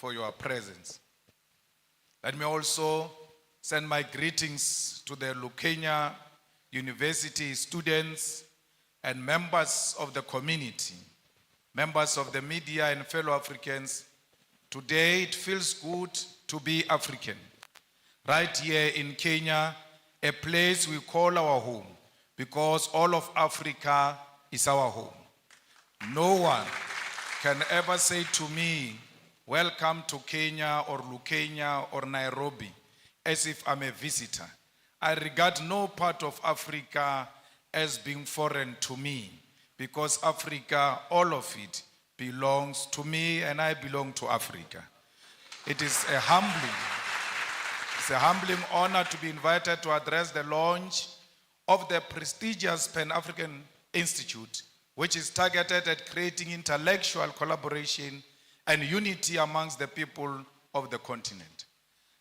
for your presence. Let me also send my greetings to the Lucania University students and members of the community, members of the media and fellow Africans. Today it feels good to be African. Right here in Kenya, a place we call our home, because all of Africa is our home. No one can ever say to me, welcome to Kenya or Lucania or Nairobi, as if I'm a visitor. I regard no part of Africa as being foreign to me, because Africa, all of it, belongs to me and I belong to Africa. It is a humbling honor to be invited to address the launch of the prestigious Pan-African Institute, which is targeted at creating intellectual collaboration and unity amongst the people of the continent.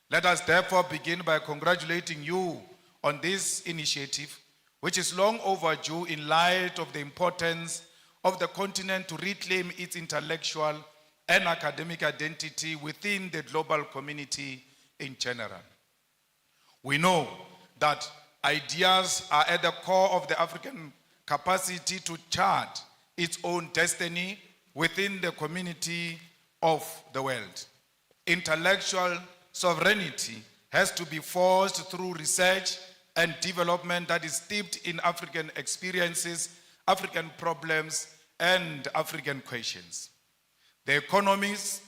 Let us therefore begin by congratulating you on this initiative, which is long overdue in light of the importance of the continent to reclaim its intellectual and academic identity within the global community in general. We know that ideas are at the core of the African capacity to chart its own destiny within the community of the world. Intellectual sovereignty has to be forged through research and development that is steeped in African experiences, African problems, and African questions. The economics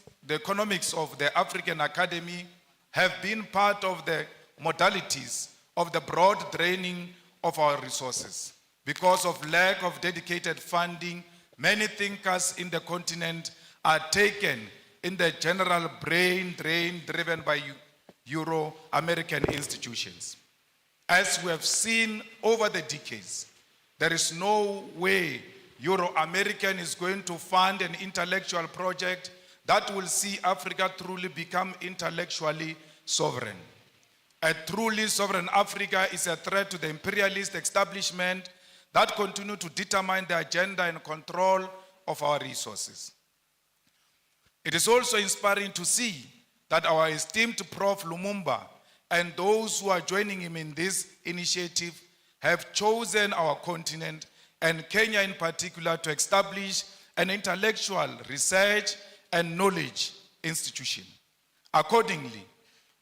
of the African Academy have been part of the modalities of the broad draining of our resources. Because of lack of dedicated funding, many thinkers in the continent are taken in the general brain drain driven by Euro-American institutions. As we have seen over the decades, there is no way Euro-American is going to fund an intellectual project that will see Africa truly become intellectually sovereign. A truly sovereign Africa is a threat to the imperialist establishment that continue to determine the agenda and control of our resources. It is also inspiring to see that our esteemed Prof. Lumumba and those who are joining him in this initiative have chosen our continent, and Kenya in particular, to establish an intellectual research and knowledge institution. Accordingly,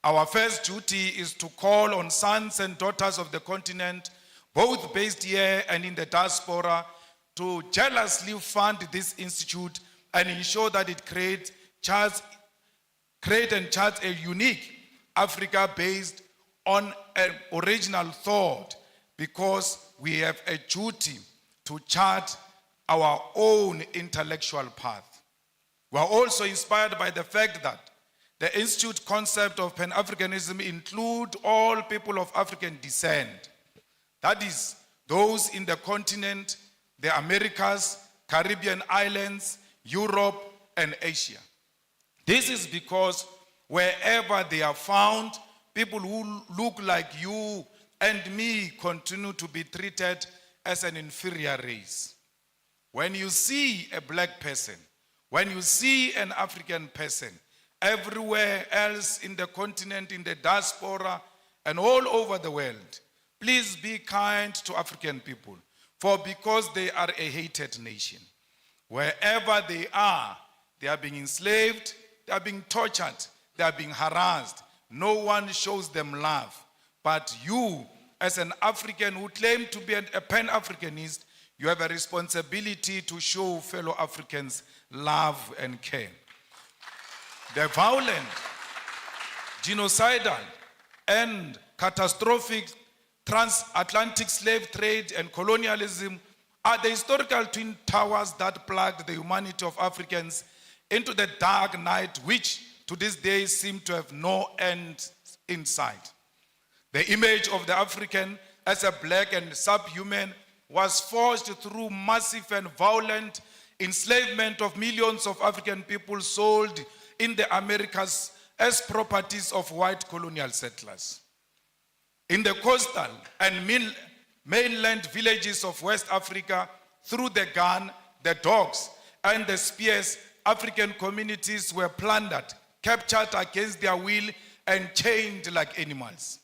our first duty is to call on sons and daughters of the continent, both based here and in the diaspora, to jealously fund this institute and ensure that it create and charts a unique Africa based on an original thought, because we have a duty to chart our own intellectual path. We are also inspired by the fact that the Institute concept of Pan-Africanism include all people of African descent. That is, those in the continent, the Americas, Caribbean islands, Europe, and Asia. This is because wherever they are found, people who look like you and me continue to be treated as an inferior race. When you see a black person, when you see an African person, everywhere else in the continent, in the diaspora, and all over the world, please be kind to African people, for because they are a hated nation. Wherever they are being enslaved, they are being tortured, they are being harassed. No one shows them love. But you, as an African who claim to be a Pan-Africanist, you have a responsibility to show fellow Africans love and care. The violent, genocidal, and catastrophic transatlantic slave trade and colonialism are the historical twin towers that plugged the humanity of Africans into the dark night, which to this day seem to have no end in sight. The image of the African as a black and subhuman was forged through massive and violent enslavement of millions of African people sold in the Americas as properties of white colonial settlers. In the coastal and mainland villages of West Africa, through the gun, the dogs, and the spears, African communities were plundered, captured against their will and chained like animals.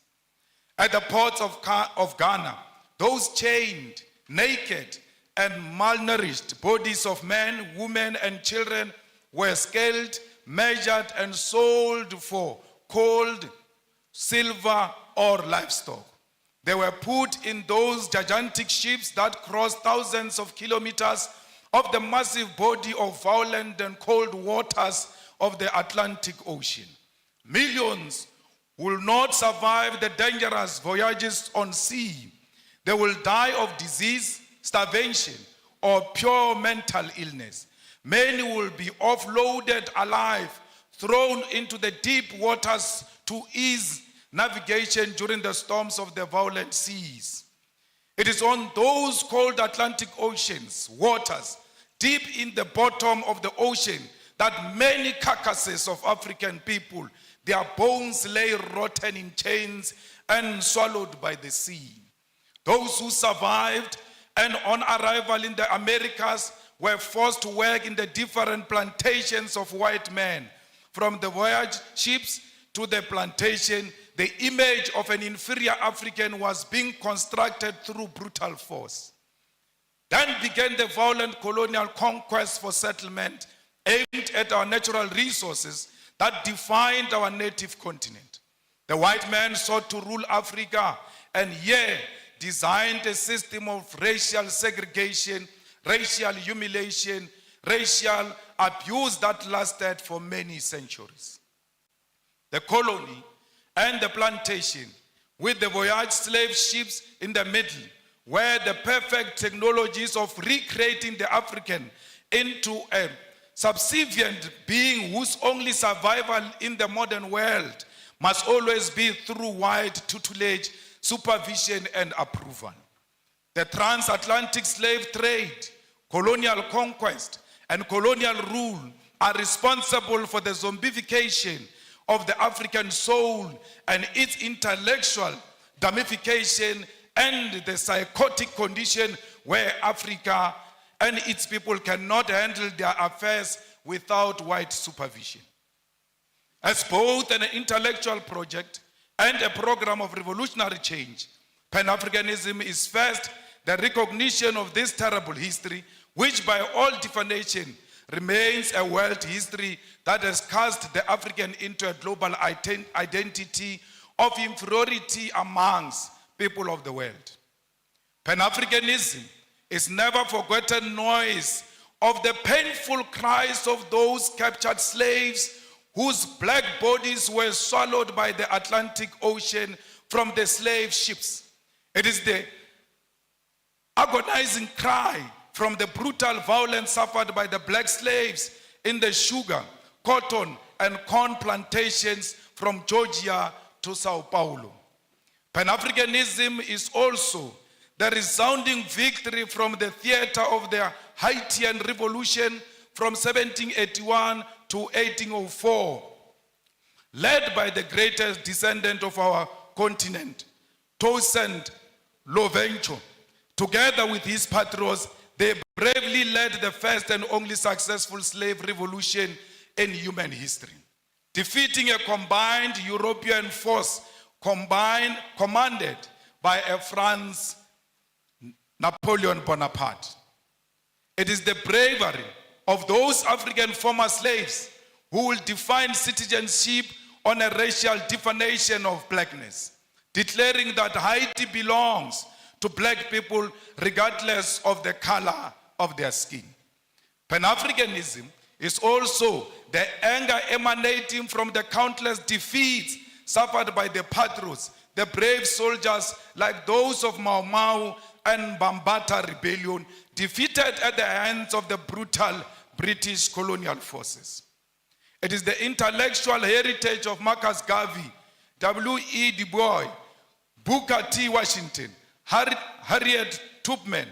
At the ports of Ghana, those chained, naked, and malnourished bodies of men, women, and children were scaled, measured, and sold for gold, silver, or livestock. They were put in those gigantic ships that crossed thousands of kilometers of the massive body of violent and cold waters of the Atlantic Ocean. Millions will not survive the dangerous voyages on sea. They will die of disease, starvation, or pure mental illness. Many will be offloaded alive, thrown into the deep waters to ease navigation during the storms of the violent seas. It is on those cold Atlantic Ocean's waters, deep in the bottom of the ocean, that many carcasses of African people, their bones lay rotten in chains and swallowed by the sea. Those who survived and on arrival in the Americas were forced to work in the different plantations of white men. From the voyage ships to the plantation, the image of an inferior African was being constructed through brutal force. Then began the violent colonial conquest for settlement aimed at our natural resources that defined our native continent. The white man sought to rule Africa and here designed a system of racial segregation, racial humiliation, racial abuse that lasted for many centuries. The colony and the plantation, with the voyage slave ships in the middle, were the perfect technologies of recreating the African into a subservient being whose only survival in the modern world must always be through wide tutelage, supervision, and approval. The transatlantic slave trade, colonial conquest, and colonial rule are responsible for the zombification of the African soul and its intellectual damnification and the psychotic condition where Africa and its people cannot handle their affairs without white supervision. As both an intellectual project and a program of revolutionary change, Pan-Africanism is first the recognition of this terrible history, which by all definition remains a world history that has cast the African into a global identity of inferiority amongst people of the world. Pan-Africanism is never forgotten noise of the painful cries of those captured slaves whose black bodies were swallowed by the Atlantic Ocean from the slave ships. It is the agonizing cry from the brutal violence suffered by the black slaves in the sugar, cotton, and corn plantations from Georgia to Sao Paulo. Pan-Africanism is also the resounding victory from the theater of the Haitian Revolution from 1781 to 1804, led by the greatest descendant of our continent, Toussaint Louverture. Together with his patrons, they bravely led the first and only successful slave revolution in human history, defeating a combined European force commanded by a France Napoleon Bonaparte. It is the bravery of those African former slaves who will define citizenship on a racial definition of blackness, declaring that Haiti belongs to black people regardless of the color of their skin. Pan-Africanism is also the anger emanating from the countless defeats suffered by the patriots, the brave soldiers like those of Mau Mau and Bambata rebellion, defeated at the hands of the brutal British colonial forces. It is the intellectual heritage of Marcus Garvey, W.E. Du Bois, Booker T. Washington, Harriet Tubman,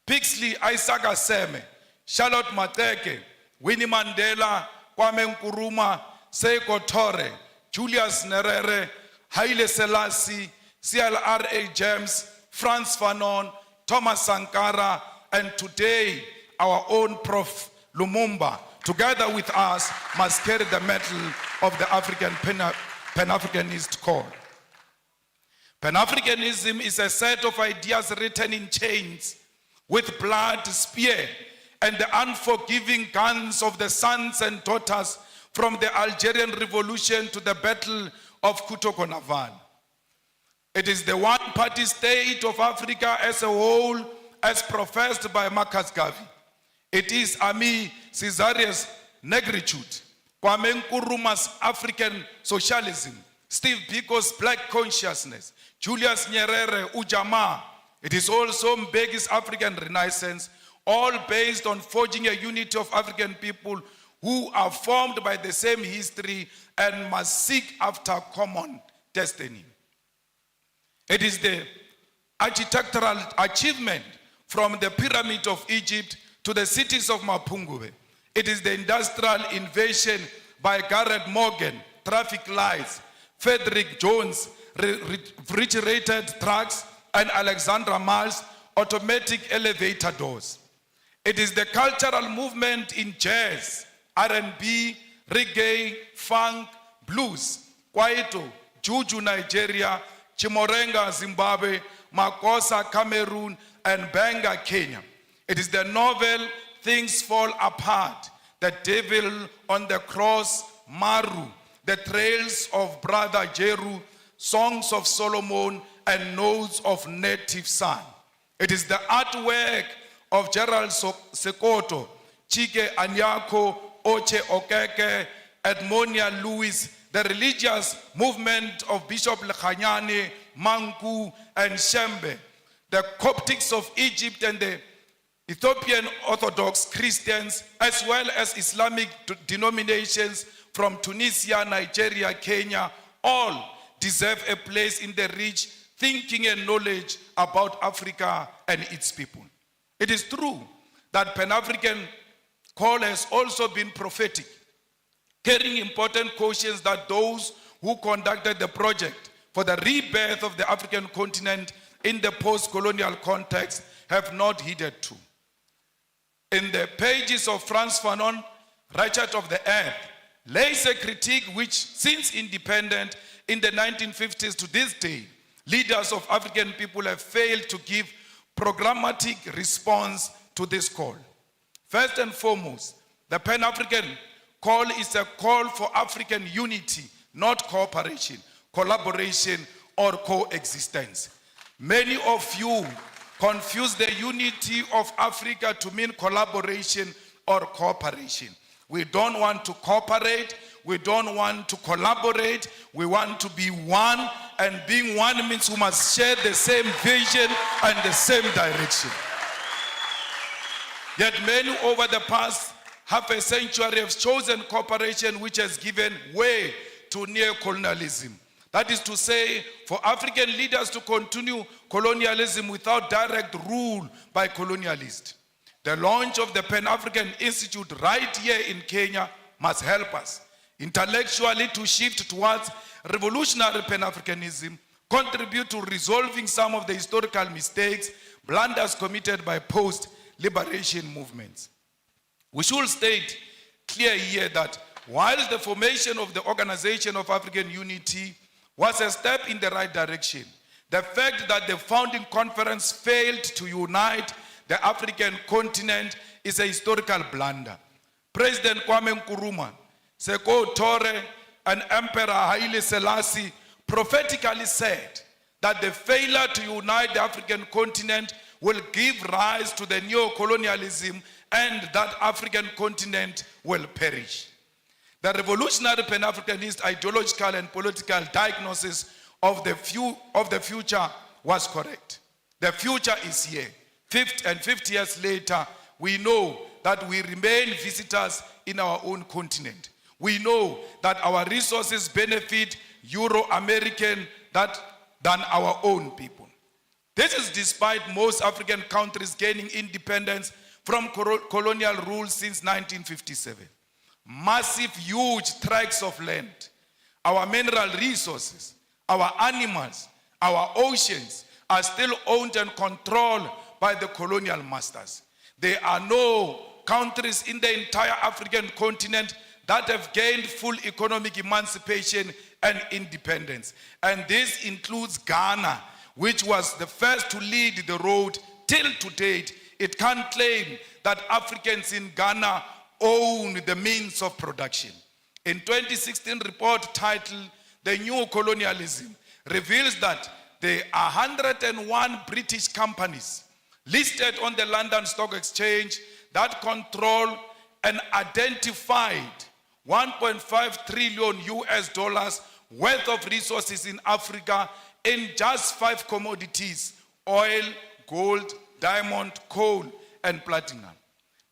Pixley Isaac Aseme, Charlotte Mateke, Winnie Mandela, Kwame Nkrumah, Seiko Tore, Julius Nyerere, Haile Selassie, C.L.R.A. James, Frantz Fanon, Thomas Sankara, and today our own Prof. Lumumba, together with us, must carry the mantle of the African Pan-Africanist call. Pan-Africanism is a set of ideas written in chains with blood, spear, and the unforgiving guns of the sons and daughters from the Algerian Revolution to the Battle of Kutoko-Naval. It is the one-party state of Africa as a whole, as professed by Marcus Garvey. It is Ami Caesarius' negritude, Kwame Nkrumah's African socialism, Steve Biko's black consciousness, Julius Nyerere, Ujamaa. It is also Mbeki's African Renaissance, all based on forging a unity of African people who are formed by the same history and must seek after common destiny. It is the architectural achievement from the pyramid of Egypt to the cities of Mapungubwe. It is the industrial invasion by Garrett Morgan, traffic lights, Frederick Jones, refrigerated trucks, and Alexandra Miles, automatic elevator doors. It is the cultural movement in jazz, R&B, reggae, funk, blues, kwaito, juju Nigeria, chimorenga Zimbabwe, makosa Cameroon, and benga Kenya. It is the novel Things Fall Apart, The Devil on the Cross, Maru, The Trails of Brother Jeru, Songs of Solomon, and Notes of Native Son. It is the artwork of Gerald Sekoto, Chike Anyako, Oche Okeke, Edmonia Lewis, the religious movement of Bishop Lekhanyane, Manku, and Shembe, the Coptics of Egypt and the Ethiopian Orthodox Christians, as well as Islamic denominations from Tunisia, Nigeria, Kenya, all deserve a place in the rich thinking and knowledge about Africa and its people. It is true that Pan-African call has also been prophetic, carrying important cautions that those who conducted the project for the rebirth of the African continent in the post-colonial context have not heeded to. In the pages of Frantz Fanon, Ratchet of the Earth, lays a critique which, since independence in the 1950s to this day, leaders of African people have failed to give programmatic response to this call. First and foremost, the Pan-African call is a call for African unity, not cooperation, collaboration, or coexistence. Many of you confuse the unity of Africa to mean collaboration or cooperation. We don't want to cooperate. We don't want to collaborate. We want to be one, and being one means we must share the same vision and the same direction. Yet many over the past half a century have chosen cooperation, which has given way to neo-colonialism. That is to say, for African leaders to continue colonialism without direct rule by colonialists. The launch of the Pan-African Institute right here in Kenya must help us intellectually to shift towards revolutionary Pan-Africanism, contribute to resolving some of the historical mistakes, blunders committed by post-liberation movements. We should state clear here that while the formation of the Organization of African Unity was a step in the right direction, the fact that the founding conference failed to unite the African continent is a historical blunder. President Kwame Nkrumah, Seko Tore, and Emperor Haile Selassie prophetically said that the failure to unite the African continent will give rise to the neo-colonialism and that African continent will perish. The revolutionary Pan-Africanist ideological and political diagnosis of the future was correct. The future is here. 50 years later, we know that we remain visitors in our own continent. We know that our resources benefit Euro-American than our own people. This is despite most African countries gaining independence from colonial rule since 1957. Massive, huge tracts of land, our mineral resources, our animals, our oceans are still owned and controlled by the colonial masters. There are no countries in the entire African continent that have gained full economic emancipation and independence. And this includes Ghana, which was the first to lead the road. Till to date, it can't claim that Africans in Ghana own the means of production. In 2016 report titled The New Colonialism reveals that there are 101 British companies listed on the London Stock Exchange that control an identified 1.5 trillion US dollars worth of resources in Africa in just 5 commodities: oil, gold, diamond, coal, and platinum.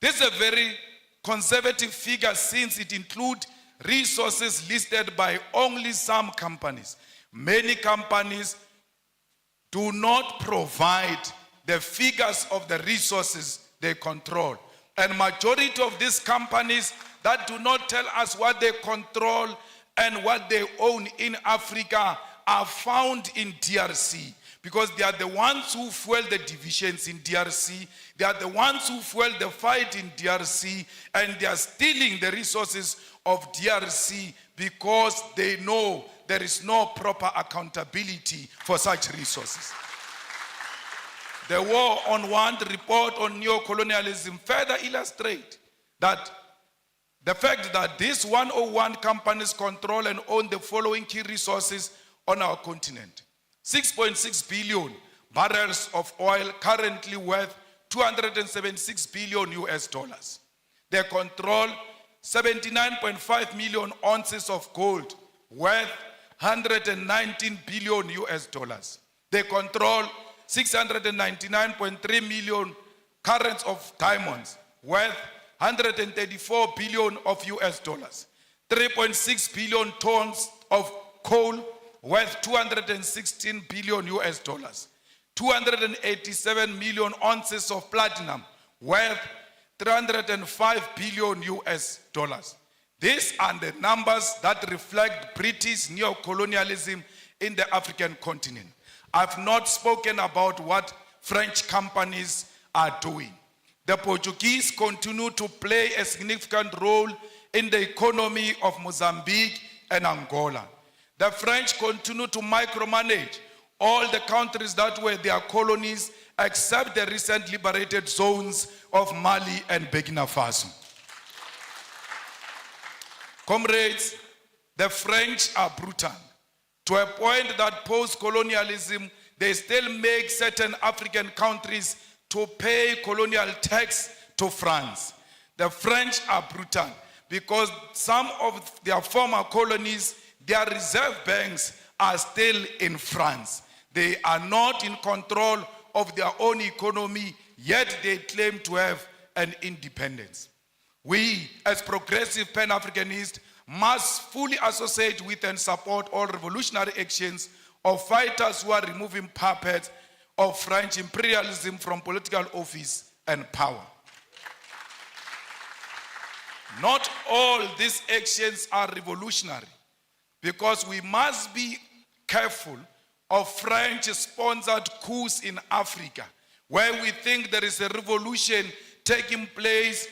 This is a very conservative figure since it includes resources listed by only some companies. Many companies do not provide the figures of the resources they control. And majority of these companies that do not tell us what they control and what they own in Africa are found in DRC, because they are the ones who fuel the divisions in DRC. They are the ones who fuel the fight in DRC, and they are stealing the resources of DRC because they know there is no proper accountability for such resources. The War on Want report on neocolonialism further illustrates that the fact that these 101 companies control and own the following key resources on our continent: 6.6 billion barrels of oil, currently worth 276 billion US dollars. They control 79.5 million ounces of gold, worth 119 billion US dollars. They control 699.3 million carats of diamonds, worth 134 billion of US dollars. 3.6 billion tons of coal, worth 216 billion US dollars. 287 million ounces of platinum, worth 305 billion US dollars. These are the numbers that reflect British neocolonialism in the African continent. I've not spoken about what French companies are doing. The Portuguese continue to play a significant role in the economy of Mozambique and Angola. The French continue to micromanage all the countries that were their colonies, except the recent liberated zones of Mali and Burkina Faso. Comrades, the French are brutal, to a point that post-colonialism, they still make certain African countries to pay colonial tax to France. The French are brutal because some of their former colonies, their reserve banks are still in France. They are not in control of their own economy, yet they claim to have an independence. We, as progressive Pan-Africanists, must fully associate with and support all revolutionary actions of fighters who are removing puppets of French imperialism from political office and power. Not all these actions are revolutionary, because we must be careful of French-sponsored coups in Africa, where we think there is a revolution taking place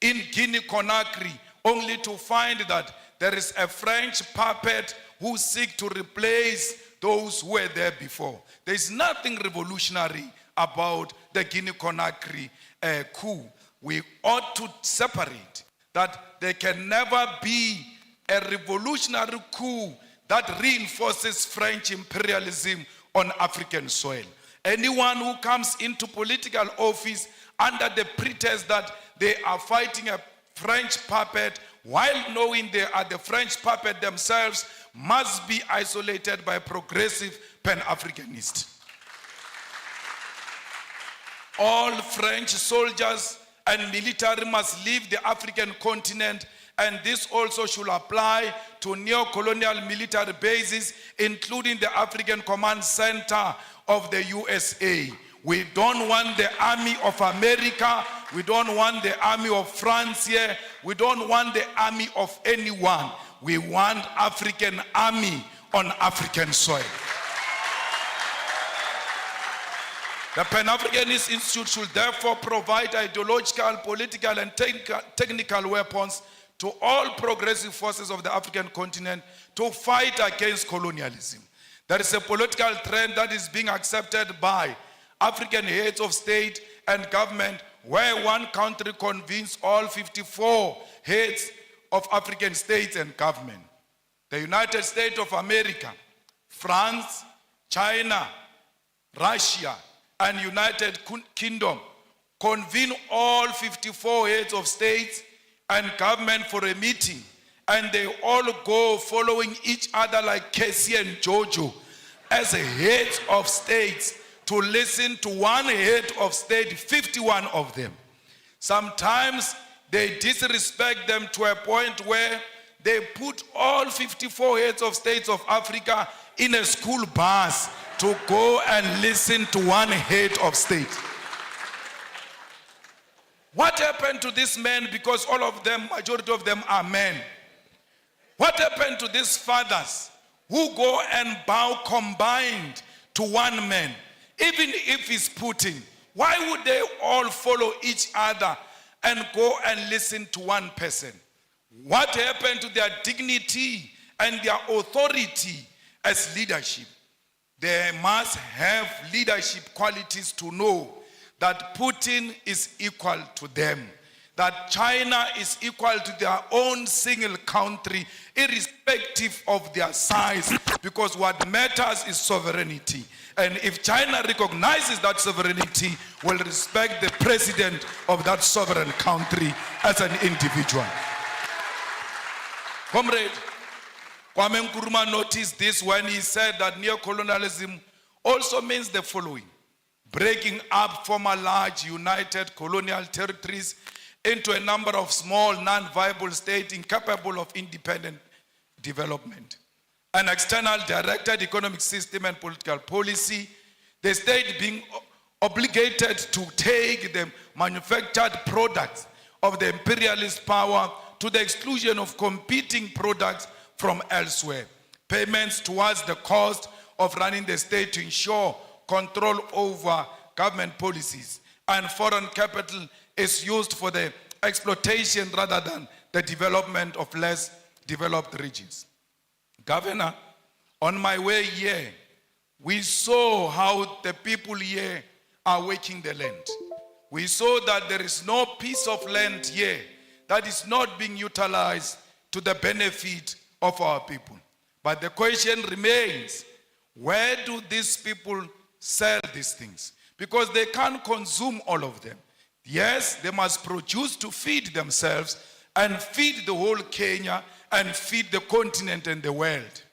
in Guinea-Conakry, only to find that there is a French puppet who seeks to replace those who were there before. There is nothing revolutionary about the Guinea-Conakry coup. We ought to separate that there can never be a revolutionary coup that reinforces French imperialism on African soil. Anyone who comes into political office under the pretext that they are fighting a French puppet, while knowing they are the French puppet themselves, must be isolated by progressive Pan-Africanists. All French soldiers and military must leave the African continent, and this also should apply to neo-colonial military bases, including the African Command Center of the USA. We don't want the army of America. We don't want the army of France here. We don't want the army of anyone. We want African army on African soil. The Pan-Africanist Institute should therefore provide ideological, political, and technical weapons to all progressive forces of the African continent to fight against colonialism. There is a political trend that is being accepted by African heads of state and government, where one country convenes all 54 heads of African states and government. The United States of America, France, China, Russia, and United Kingdom convene all 54 heads of states and government for a meeting, and they all go following each other like Casey and Jojo as heads of states to listen to one head of state, 51 of them. Sometimes they disrespect them to a point where they put all 54 heads of states of Africa in a school bus to go and listen to one head of state. What happened to these men? Because all of them, majority of them are men. What happened to these fathers who go and bow combined to one man? Even if he's Putin, why would they all follow each other and go and listen to one person? What happened to their dignity and their authority as leadership? They must have leadership qualities to know that Putin is equal to them, that China is equal to their own single country, irrespective of their size, because what matters is sovereignty. And if China recognizes that sovereignty, will respect the president of that sovereign country as an individual. Comrade, Kwame Nkrumah noticed this when he said that neocolonialism also means the following: breaking up former large united colonial territories into a number of small non-viable states incapable of independent development. An external directed economic system and political policy, the state being obligated to take the manufactured products of the imperialist power to the exclusion of competing products from elsewhere. Payments towards the cost of running the state to ensure control over government policies, and foreign capital is used for the exploitation rather than the development of less developed regions. Governor, on my way here, we saw how the people here are working the land. We saw that there is no piece of land here that is not being utilized to the benefit of our people. But the question remains, where do these people sell these things? Because they can't consume all of them. Yes, they must produce to feed themselves and feed the whole Kenya and feed the continent and the world.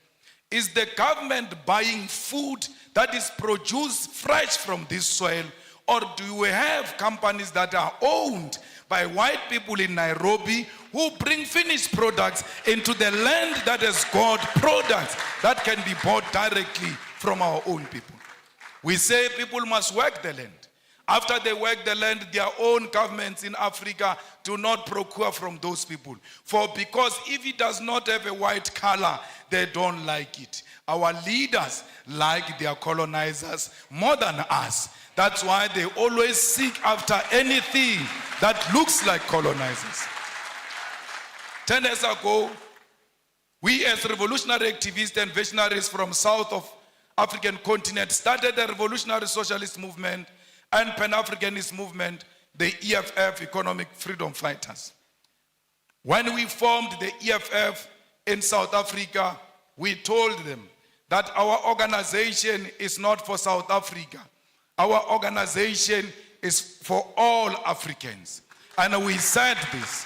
Is the government buying food that is produced fresh from this soil, or do we have companies that are owned by white people in Nairobi who bring finished products into the land that has got products that can be bought directly from our own people? We say people must work the land. After they work the land, their own governments in Africa do not procure from those people. Because if it does not have a white color, they don't like it. Our leaders like their colonizers more than us. That's why they always seek after anything that looks like colonizers. 10 years ago, we as revolutionary activists and visionaries from south of African continent started a revolutionary socialist movement and Pan-Africanist movement, the EFF, Economic Freedom Fighters. When we formed the EFF in South Africa, we told them that our organization is not for South Africa. Our organization is for all Africans. And we said this.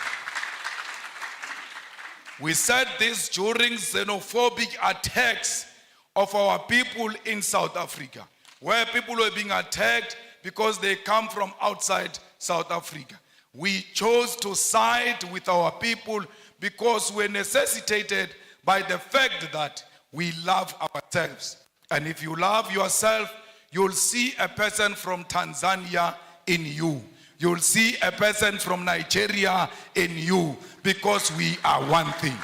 We said this during xenophobic attacks of our people in South Africa, where people were being attacked because they come from outside South Africa. We chose to side with our people because we're necessitated by the fact that we love ourselves. And if you love yourself, you'll see a person from Tanzania in you. You'll see a person from Nigeria in you, because we are one thing.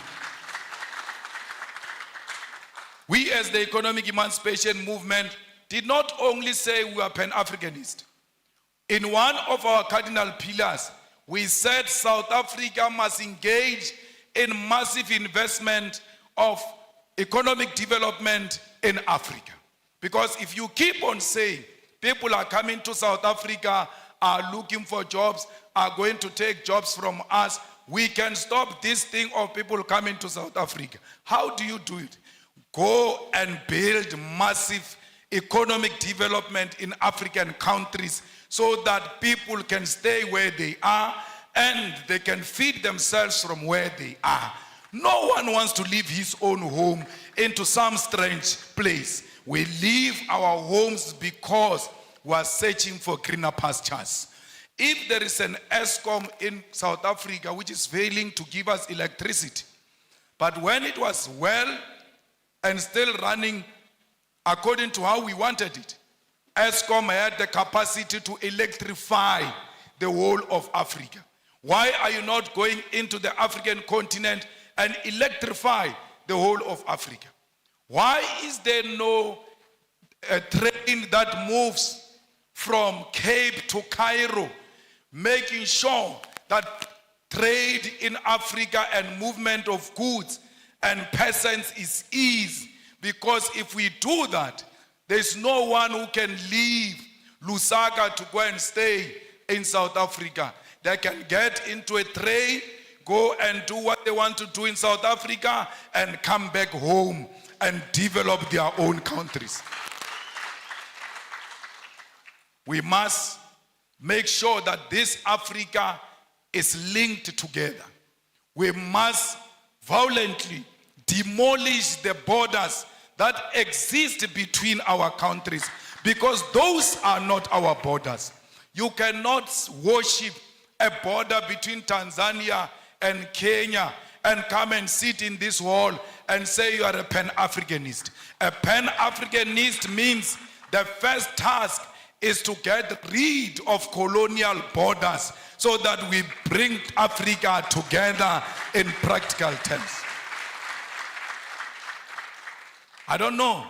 We as the economic emancipation movement did not only say we are Pan-Africanist. In one of our cardinal pillars, we said South Africa must engage in massive investment of economic development in Africa. Because if you keep on saying people are coming to South Africa, are looking for jobs, are going to take jobs from us, we can stop this thing of people coming to South Africa. How do you do it? Go and build massive economic development in African countries so that people can stay where they are and they can feed themselves from where they are. No one wants to leave his own home into some strange place. We leave our homes because we are searching for greener pastures. If there is an ESCOM in South Africa which is failing to give us electricity, but when it was well and still running according to how we wanted it, ESCOM had the capacity to electrify the whole of Africa. Why are you not going into the African continent and electrify the whole of Africa? Why is there no train that moves from Cape to Cairo, making sure that trade in Africa and movement of goods and persons is easy? Because if we do that, there's no one who can leave Lusaka to go and stay in South Africa. They can get into a train, go and do what they want to do in South Africa, and come back home and develop their own countries. We must make sure that this Africa is linked together. We must violently demolish the borders that exist between our countries, because those are not our borders. You cannot worship a border between Tanzania and Kenya and come and sit in this hall and say you are a Pan-Africanist. A Pan-Africanist means the first task is to get rid of colonial borders so that we bring Africa together in practical terms. I don't know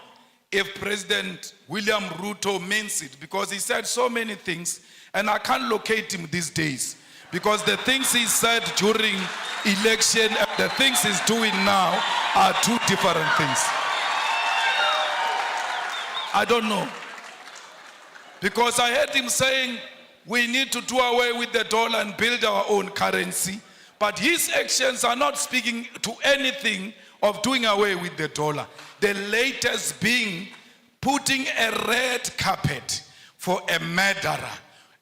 if President William Ruto means it, because he said so many things and I can't locate him these days, because the things he said during election and the things he's doing now are two different things. I don't know. Because I heard him saying we need to do away with the dollar and build our own currency. But his actions are not speaking to anything of doing away with the dollar. The latest being putting a red carpet for a murderer,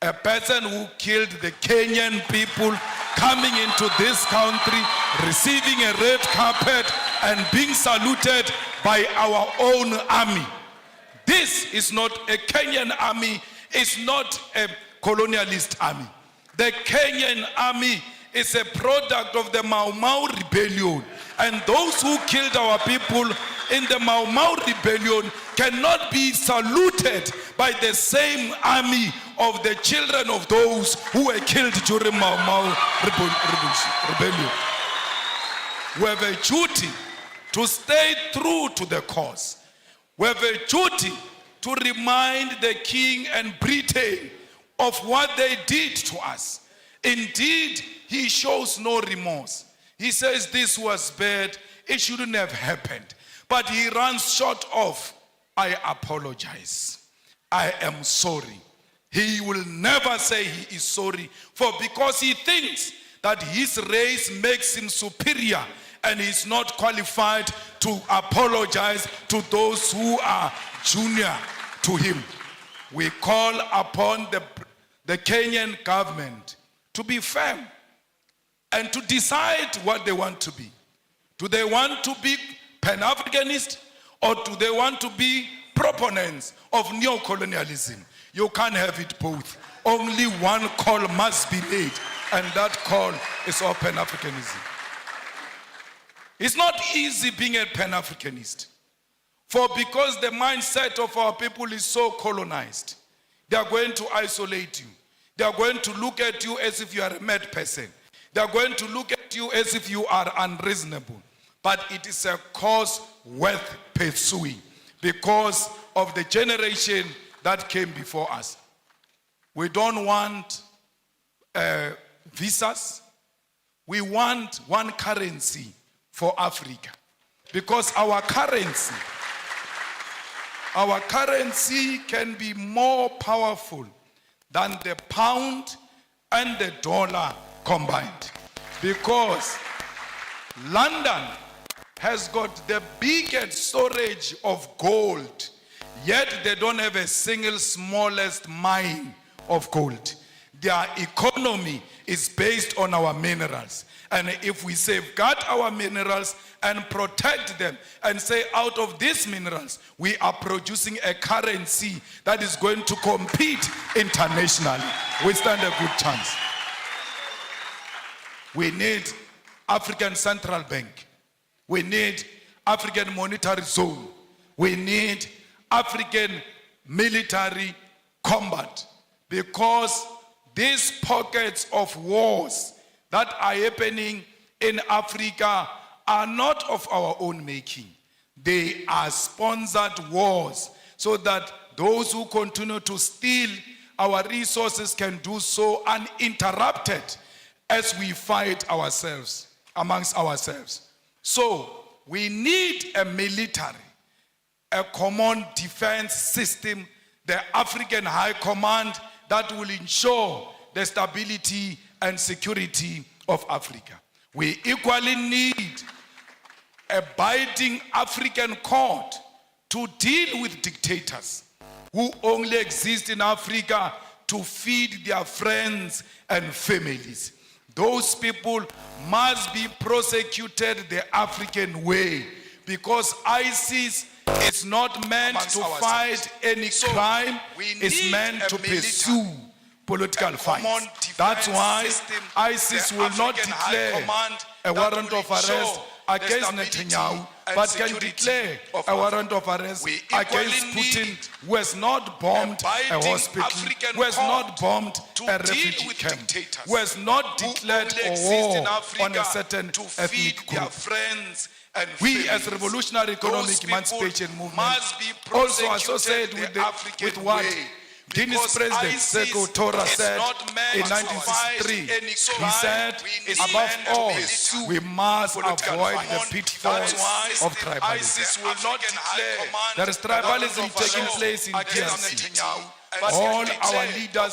a person who killed the Kenyan people, coming into this country, receiving a red carpet and being saluted by our own army. This is not a Kenyan army, it's not a colonialist army. The Kenyan army is a product of the Mau Mau rebellion. And those who killed our people in the Mau Mau rebellion cannot be saluted by the same army of the children of those who were killed during Mau Mau rebellion. We have a duty to stay true to the cause. We have a duty to remind the King and Britain of what they did to us. Indeed, he shows no remorse. He says this was bad, it shouldn't have happened. But he runs short of, I apologize, I am sorry. He will never say he is sorry, for because he thinks that his race makes him superior and he's not qualified to apologize to those who are junior to him. We call upon the Kenyan government to be firm and to decide what they want to be. Do they want to be Pan-Africanist, or do they want to be proponents of neo-colonialism? You can't have it both. Only one call must be made, and that call is of Pan-Africanism. It's not easy being a Pan-Africanist, for because the mindset of our people is so colonized, they are going to isolate you. They are going to look at you as if you are a mad person. They are going to look at you as if you are unreasonable. But it is a cause worth pursuing, because of the generation that came before us. We don't want visas. We want one currency for Africa. Because our currency can be more powerful than the pound and the dollar combined. Because London has got the biggest storage of gold, yet they don't have a single smallest mine of gold. Their economy is based on our minerals. And if we safeguard our minerals and protect them and say out of these minerals, we are producing a currency that is going to compete internationally, we stand a good chance. We need African Central Bank. We need African Monetary Zone. We need African military combat, because these pockets of wars that are happening in Africa are not of our own making. They are sponsored wars so that those who continue to steal our resources can do so uninterrupted as we fight ourselves, amongst ourselves. So we need a military, a common defense system, the African High Command that will ensure the stability and security of Africa. We equally need a binding African court to deal with dictators who only exist in Africa to feed their friends and families. Those people must be prosecuted the African way, because ISIS is not meant to fight any crime, it's meant to pursue political fights. That's why ISIS will not declare a warrant of arrest against Netanyahu, but can declare a warrant of arrest against Putin, who has not bombed a hospital, who has not bombed a refugee camp, who has not declared a war on a certain ethnic group. We as Revolutionary Economic Emancipation Movement also associate with what Guinea's president Sekou Touré said in 1963. He said, above all, we must avoid the pitfalls of tribalism. There is tribalism taking place in DRC. All our leaders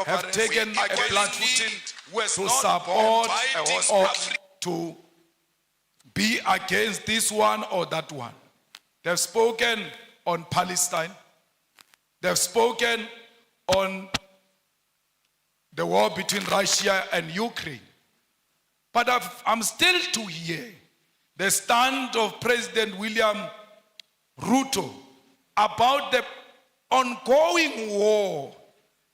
have taken a platform to support or to be against this one or that one. They've spoken on Palestine. They've spoken on the war between Russia and Ukraine. But I'm still to hear the stand of President William Ruto about the ongoing war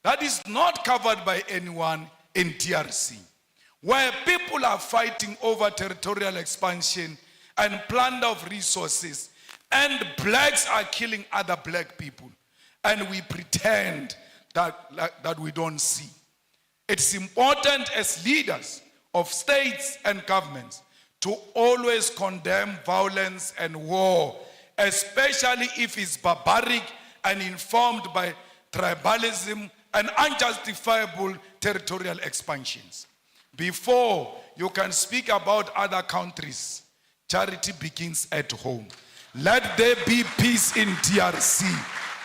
that is not covered by anyone in DRC, where people are fighting over territorial expansion and plunder of resources, and blacks are killing other black people. And we pretend that we don't see. It's important as leaders of states and governments to always condemn violence and war, especially if it's barbaric and informed by tribalism and unjustifiable territorial expansions. Before you can speak about other countries, charity begins at home. Let there be peace in DRC.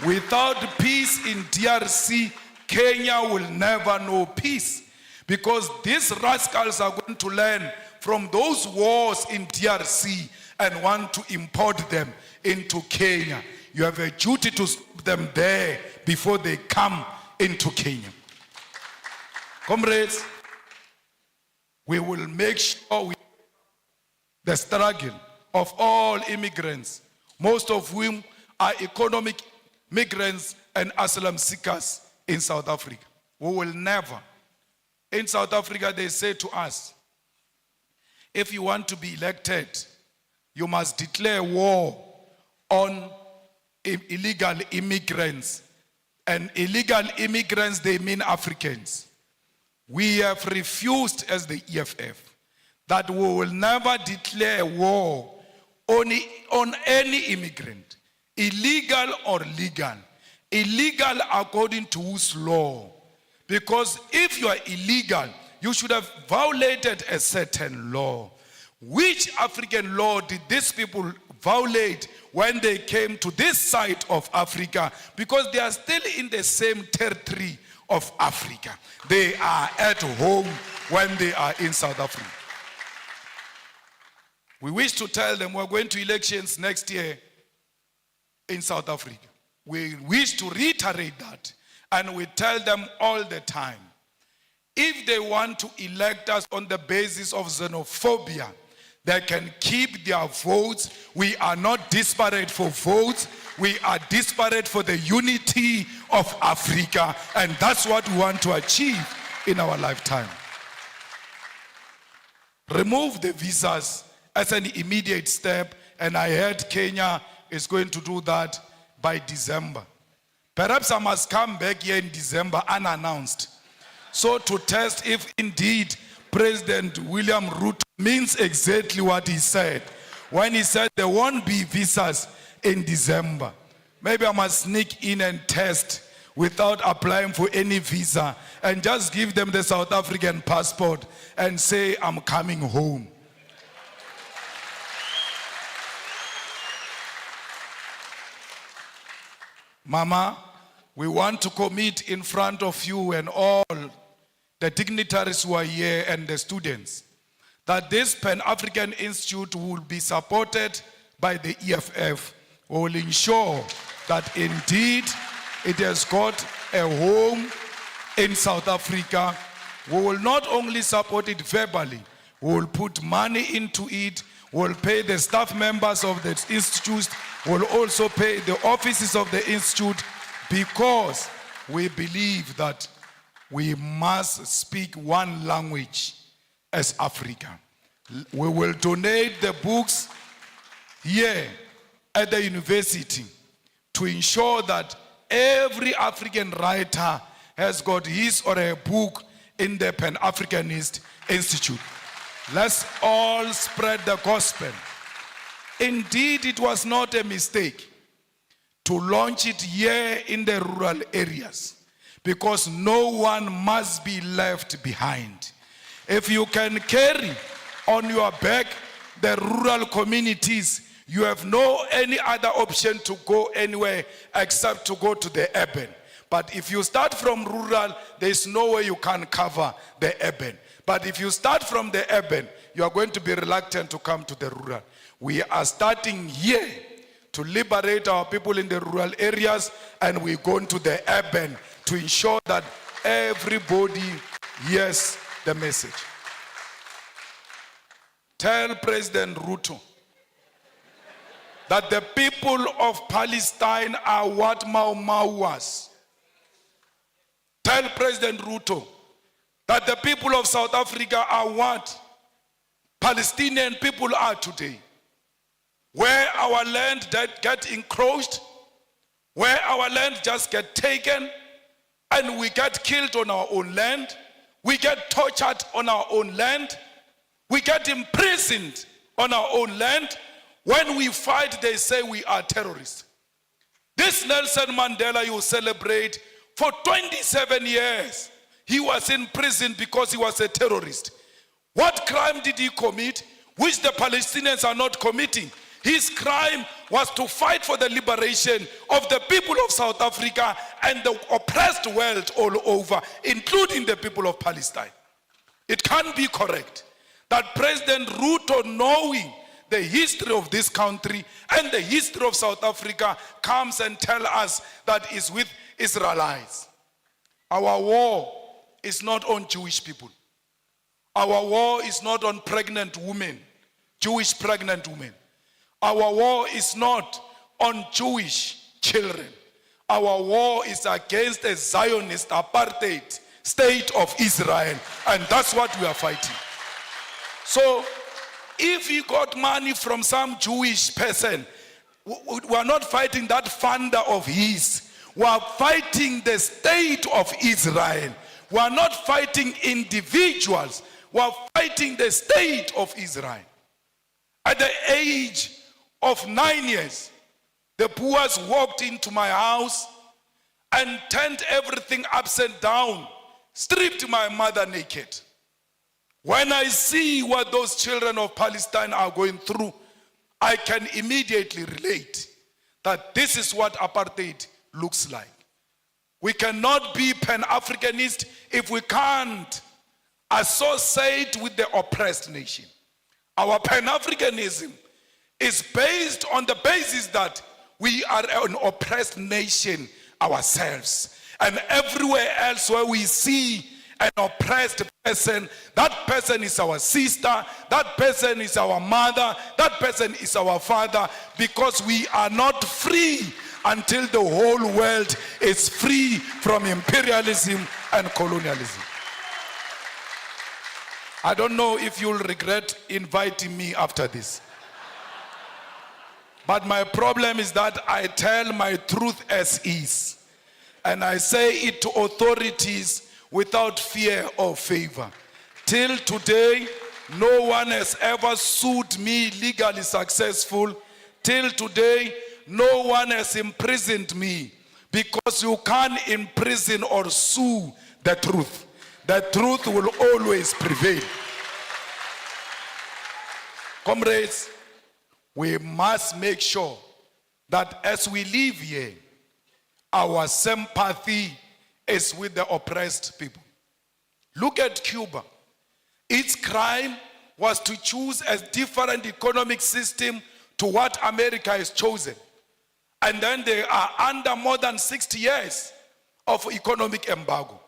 Without peace in DRC, Kenya will never know peace, because these rascals are going to learn from those wars in DRC and want to import them into Kenya. You have a duty to stop them there before they come into Kenya. Comrades, we will make sure the struggle of all immigrants, most of whom are economic migrants and asylum seekers in South Africa. We will never. In South Africa, they say to us, if you want to be elected, you must declare war on illegal immigrants. And illegal immigrants, they mean Africans. We have refused as the EFF that we will never declare war on any immigrant. illegal or legal? Illegal according to whose law? Because if you are illegal, you should have violated a certain law. Which African law did these people violate when they came to this side of Africa? Because they are still in the same territory of Africa. They are at home when they are in South Africa. We wish to tell them we're going to elections next year in South Africa. We wish to reiterate that, and we tell them all the time, if they want to elect us on the basis of xenophobia, they can keep their votes. We are not disparate for votes. We are disparate for the unity of Africa, and that's what we want to achieve in our lifetime. Remove the visas as an immediate step, and I heard Kenya is going to do that by December. Perhaps I must come back here in December unannounced, so to test if indeed President William Ruto means exactly what he said when he said there won't be visas in December. Maybe I must sneak in and test without applying for any visa and just give them the South African passport and say I'm coming home. Mama, we want to commit in front of you and all the dignitaries who are here and the students that this Pan-African Institute will be supported by the EFF. We will ensure that indeed it has got a home in South Africa. We will not only support it verbally, we will put money into it, we will pay the staff members of the institute, we will also pay the offices of the institute, because we believe that we must speak one language as Africa. We will donate the books here at the university to ensure that every African writer has got his or her book in the Pan-Africanist Institute. Let's all spread the gospel. Indeed, it was not a mistake to launch it here in the rural areas, because no one must be left behind. If you can carry on your back the rural communities, you have no any other option to go anywhere except to go to the urban. But if you start from rural, there is no way you can cover the urban. But if you start from the urban, you are going to be reluctant to come to the rural. We are starting here to liberate our people in the rural areas, and we're going to the urban to ensure that everybody hears the message. Tell President Ruto that the people of Palestine are what Mau was. Tell President Ruto that the people of South Africa are what Palestinian people are today. Where our land that get encroached, where our land just get taken, and we get killed on our own land, we get tortured on our own land, we get imprisoned on our own land. When we fight, they say we are terrorists. This Nelson Mandela you celebrate, for 27 years, he was in prison because he was a terrorist. What crime did he commit, which the Palestinians are not committing? His crime was to fight for the liberation of the people of South Africa and the oppressed world all over, including the people of Palestine. It can't be correct that President Ruto, knowing the history of this country and the history of South Africa, comes and tells us that it's with Israelites. Our war is not on Jewish people. Our war is not on pregnant women, Jewish pregnant women. Our war is not on Jewish children. Our war is against a Zionist apartheid state of Israel, and that's what we are fighting. So if he got money from some Jewish person, we are not fighting that funder of his. We are fighting the state of Israel. We are not fighting individuals. We are fighting the state of Israel. At the age of 9 years, The Boers walked into my house and turned everything upside down, stripped my mother naked. When I see what those children of Palestine are going through, I can immediately relate that this is what apartheid looks like. We cannot be Pan-Africanist if we can't associate with the oppressed nation. Our Pan-Africanism is based on the basis that we are an oppressed nation ourselves. And everywhere else where we see an oppressed person, that person is our sister, that person is our mother, that person is our father, because we are not free until the whole world is free from imperialism and colonialism. I don't know if you'll regret inviting me after this. But my problem is that I tell my truth as is. And I say it to authorities without fear or favor. Till today, no one has ever sued me legally successful. Till today, no one has imprisoned me, because you can't imprison or sue the truth. The truth will always prevail. Comrades, we must make sure that as we live here, our sympathy is with the oppressed people. Look at Cuba. Its crime was to choose a different economic system to what America has chosen. And then they are under more than 60 years of economic embargo.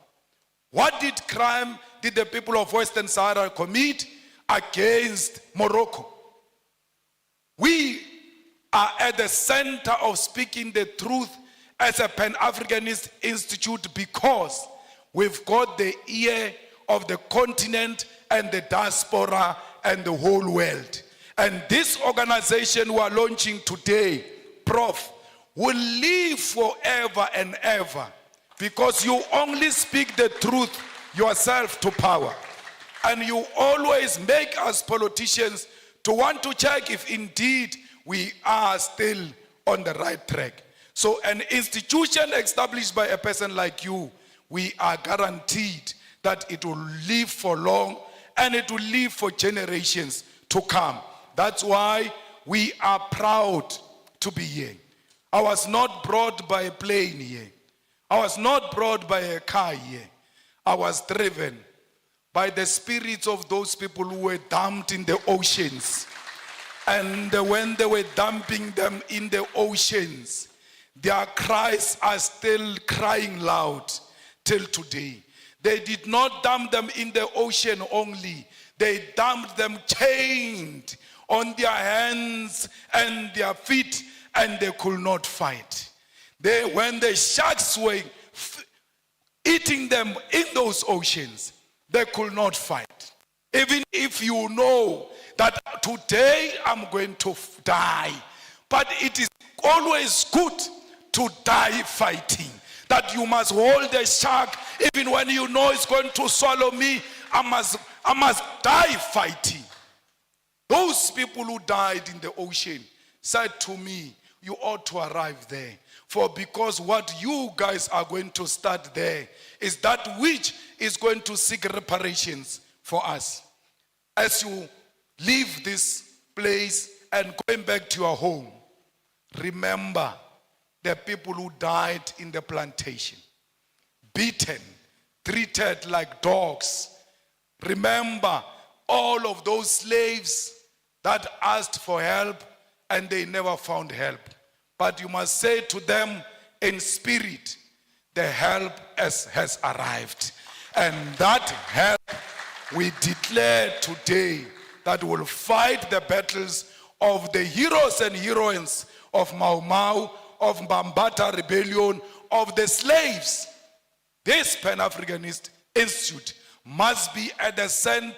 What crime did the people of Western Sahara commit against Morocco? We are at the center of speaking the truth as a Pan-Africanist institute, because we've got the ear of the continent and the diaspora and the whole world. And this organization we are launching today, Prof, will live forever and ever, because you only speak the truth yourself to power. And you always make us politicians to want to check if indeed we are still on the right track. So an institution established by a person like you, we are guaranteed that it will live for long and it will live for generations to come. That's why we are proud to be here. I was not brought by a plane here. I was not brought by a car here. I was driven by the spirits of those people who were dumped in the oceans. And when they were dumping them in the oceans, their cries are still crying loud till today. They did not dump them in the ocean only. They dumped them chained on their hands and their feet, and they could not fight. When the sharks were eating them in those oceans, they could not fight. Even if you know that today I'm going to die, but it is always good to die fighting. That you must hold the shark even when you know it's going to swallow me. I must die fighting. Those people who died in the ocean said to me, you ought to arrive there. Because what you guys are going to start there is that which is going to seek reparations for us. As you leave this place and going back to your home, remember the people who died in the plantation, beaten, treated like dogs. Remember all of those slaves that asked for help and they never found help. But you must say to them in spirit, the help has arrived. And that help we declare today, that will fight the battles of the heroes and heroines of Mau Mau, of Mbambata Rebellion, of the slaves. This Pan-Africanist Institute must be at the center